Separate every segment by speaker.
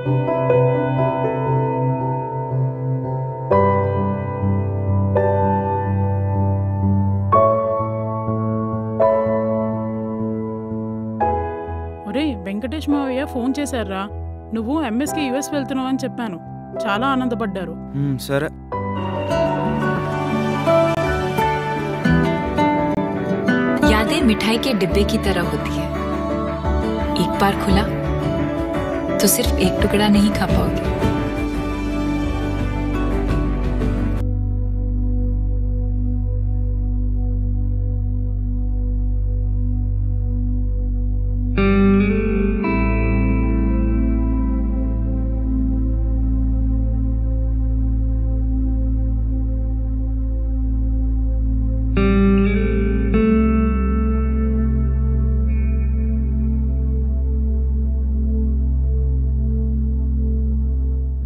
Speaker 1: ఒరే వెంకటేష్ మావయ్య ఫోన్ చేశారా? నువ్వు ఎంఎస్కి యుఎస్ వెళ్తున్నావు అని చెప్పాను. చాలా ఆనందపడ్డారు.
Speaker 2: సరే.
Speaker 3: यादें मिठाई के डिब्बे की तरह होती है, एक बार खुला तो सिर्फ एक टुकड़ा नहीं खा पाओगे।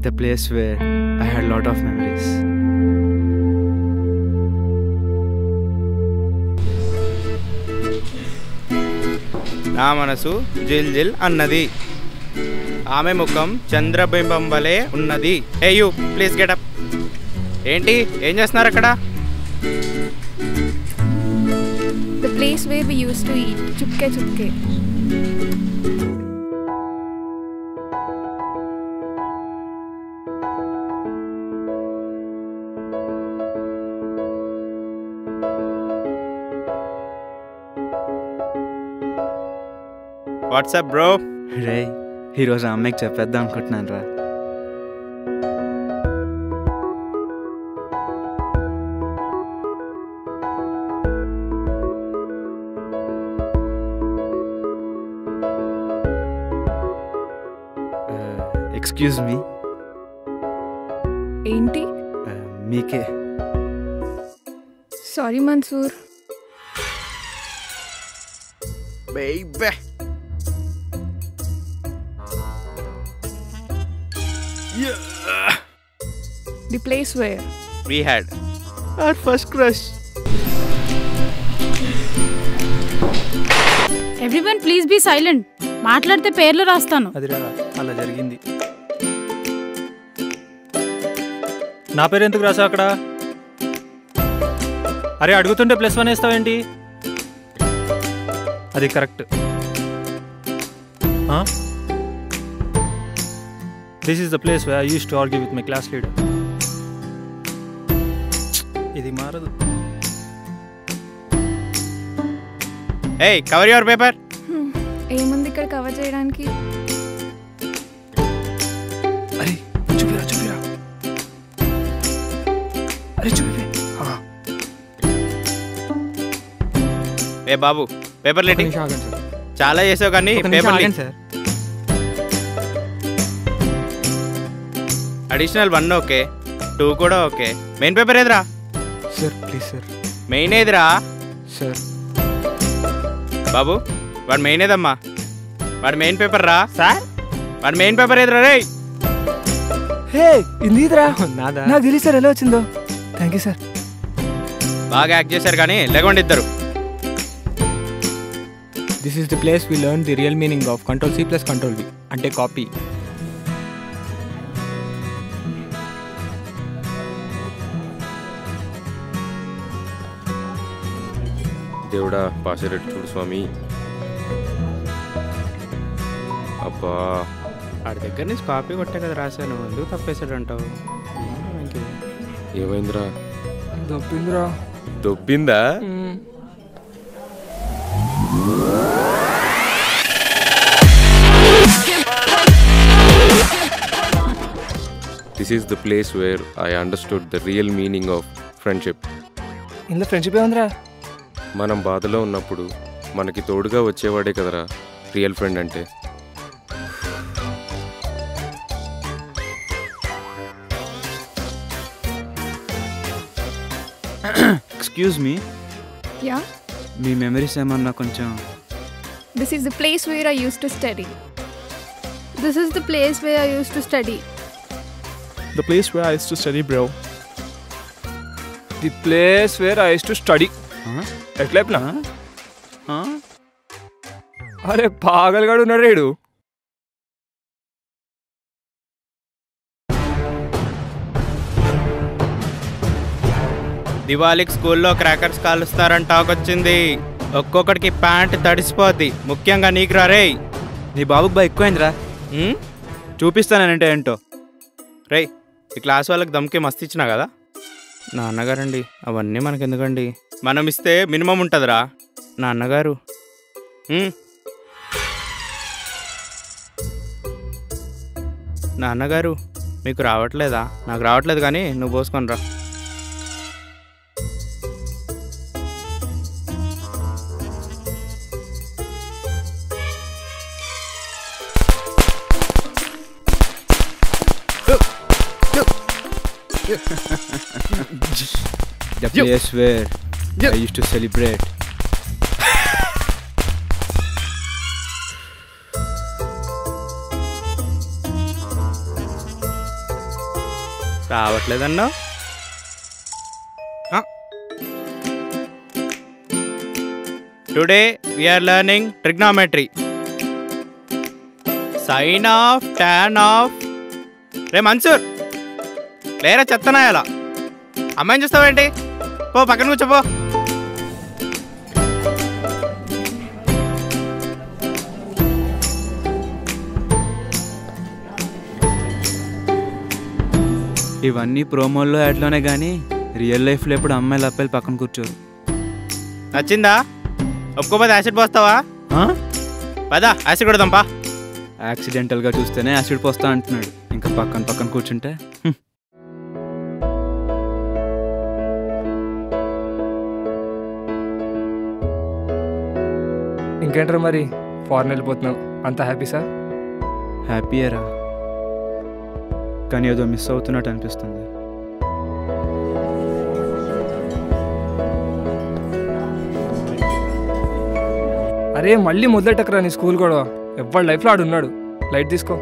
Speaker 2: The place where I had a lot of memories.
Speaker 4: నా మనసు జిల్ జిల్ అన్నది, ఆమె ముఖం చంద్రబింబం వలె ఉన్నది. ఏ యూ ప్లీజ్ గెట్ అప్. ఏంటి ఏం చేస్తున్నారు అక్కడ?
Speaker 5: The place where we used to eat chupke chupke.
Speaker 4: What's up bro?
Speaker 2: రే ఈరోజు అమ్మాయికి చెప్పేద్దాం అనుకుంటున్నాను రా. Excuse me.
Speaker 5: ఏంటి?
Speaker 2: మీకే.
Speaker 5: సారీ మన్సూర్.
Speaker 4: బేబే
Speaker 5: The place where
Speaker 4: we had our first crush.
Speaker 1: Everyone please be silent. మాట్లాడితే పేర్లు రాస్తాను.
Speaker 6: అదిరా అలా జరిగింది. నా పేరు ఎందుకు రాసా అక్కడ? అరే అడుగుతుంటే +1 వేస్తావేంటి? అది correct. This is the place where I used to argue with my class leader. ఇది మారదు.
Speaker 4: Hey, cover your paper.
Speaker 5: ఏముంది ఇక్కడ కవర్ చేయడానికి?
Speaker 2: అరే చూపిరా. అరే చూపి.
Speaker 4: ఏ బాబు పేపర్ లేటింగ్ చాలా చేసావు కానీ పేపర్ లీక్. అడిషనల్ 1 ఓకే, 2 కూడా ఓకే. మెయిన్ పేపర్ ఏదిరా?
Speaker 2: Sir please sir.
Speaker 4: మెయిన్ ఏదిరా?
Speaker 2: సార్
Speaker 4: బాబు వాడు మెయిన్ ఏదమ్మా? వాడు మెయిన్ పేపర్ రా సార్. వాడు మెయిన్ పేపర్ ఏదిరా రే?
Speaker 2: హే ఇందిరా నాకు తెలియదు సార్ ఎలా వచ్చిందో. Thank you sir.
Speaker 4: బాగా యాక్ట్ చేశారు కానీ లేకుండా ఇద్దరు.
Speaker 7: This is the place we learned the real meaning of Ctrl C plus Ctrl V అంటే కాపీ.
Speaker 8: దేవుడా పాసేరెట్ చూడు స్వామి. అబ్బా
Speaker 4: వాడి దగ్గర నుంచి కాపీ కొట్టే కదా రాశాను, ఎందుకు తప్పేశాడు అంటావు?
Speaker 8: ఏమైందిరా?
Speaker 7: దొబ్బిందిరా.
Speaker 8: దొబ్బిందా? This is the place where I understood the real meaning of friendship.
Speaker 2: ఇందులో ఫ్రెండ్షిప్ ఏముందిరా?
Speaker 8: మనం బాధలో ఉన్నప్పుడు మనకి తోడుగా వచ్చేవాడే కదరా రియల్ ఫ్రెండ్ అంటే.
Speaker 2: Excuse me.
Speaker 5: యా.
Speaker 2: మీ మెమరీస్ ఏమన్నా కొంచెం.
Speaker 5: This is the place where I used to study.
Speaker 9: This is the place where I used to study.
Speaker 10: The place where I used to study, bro.
Speaker 7: The place where I used to study. ఎట్లా చెప్పినా? అరే పాగల్ గాడు ఉన్నాడు.
Speaker 4: దివాళీకి స్కూల్లో crackers కాలుస్తారని talk వచ్చింది. ఒక్కొక్కడికి pant తడిసిపోద్ది, ముఖ్యంగా నీకు రా రే.
Speaker 11: నీ బాబుకి బాగా ఎక్కువైందిరా. చూపిస్తానంటే ఏంటో.
Speaker 4: రే, ఈ క్లాస్ వాళ్ళకి దమ్కి మస్తు ఇచ్చినా కదా. నాన్నగారండి, అవన్నీ మనకెందుకండి, మనం ఇస్తే మినిమం ఉంటుందిరా. నాన్నగారు నాన్నగారు మీకు రావట్లేదా? నాకు రావట్లేదు కానీ నువ్వు పోసుకొని రా.
Speaker 11: The place where I used to celebrate.
Speaker 4: రావట్లేదన్నా. Today we are learning trigonometry. Sin of, tan of. రే మన్సూర్, లేరా చెత్తనాయాల. అమ్మాయిని చూస్తావేంటి? పో పక్కన కూర్చోపో.
Speaker 11: ఇవన్నీ ప్రోమోల్లో యాడ్లోనే కానీ రియల్ లైఫ్లో ఎప్పుడు అమ్మాయిలు అబ్బాయిలు పక్కన కూర్చోరు.
Speaker 4: నచ్చిందా? ఒక్కోపది యాసిడ్ పోస్తావా? పదా యాసిడ్ కొడదాంపా.
Speaker 11: యాక్సిడెంటల్గా చూస్తేనే యాసిడ్ పోస్తా అంటున్నాడు, ఇంకా పక్కన కూర్చుంటే.
Speaker 2: ఇంకేంటారు మరి, ఫారెన్ వెళ్ళిపోతున్నావు, అంత హ్యాపీ సార్?
Speaker 11: హ్యాపీయరా, కానీ ఏదో మిస్ అవుతున్నట్టు అనిపిస్తుంది.
Speaker 2: అరే మళ్ళీ మొదలెట్టకరా నీ స్కూల్ కూడా. ఎవరి లైఫ్లో ఆడున్నాడు, లైట్ తీసుకో.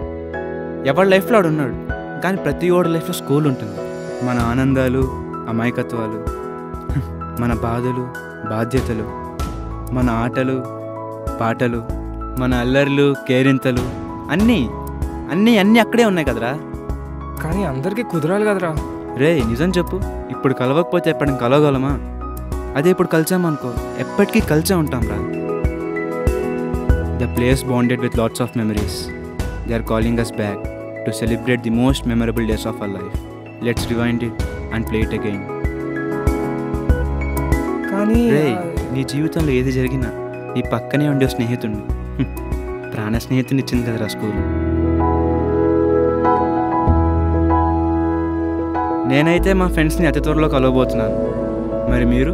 Speaker 11: ఎవరి లైఫ్లో ఆడున్నాడు, కానీ ప్రతి ఓడి లైఫ్లో స్కూల్ ఉంటుంది. మన ఆనందాలు, అమాయకత్వాలు, మన బాధలు, బాధ్యతలు, మన ఆటలు, పాటలు, మన అల్లర్లు, కేరింతలు అన్నీ అన్నీ అన్నీ అక్కడే ఉన్నాయి కదరా.
Speaker 2: కానీ అందరికీ కుదరాలి కదరా.
Speaker 11: రే నిజం చెప్పు, ఇప్పుడు కలవకపోతే ఎప్పటికి కలవగలమా? అదే ఇప్పుడు కలిసామనుకో, ఎప్పటికీ కలిసే ఉంటాం రా. The place bonded with lots of memories. They are calling us back to celebrate the most memorable days of our life. Let's rewind it and play it again.
Speaker 2: కానీ
Speaker 11: నీ జీవితంలో ఏది జరిగినా నీ పక్కనే ఉండే స్నేహితుడిని, ప్రాణ స్నేహితుని ఇచ్చింది కదరా స్కూల్. నేనైతే మా ఫ్రెండ్స్ని అతి త్వరలో కలవబోతున్నాను. మరి మీరు?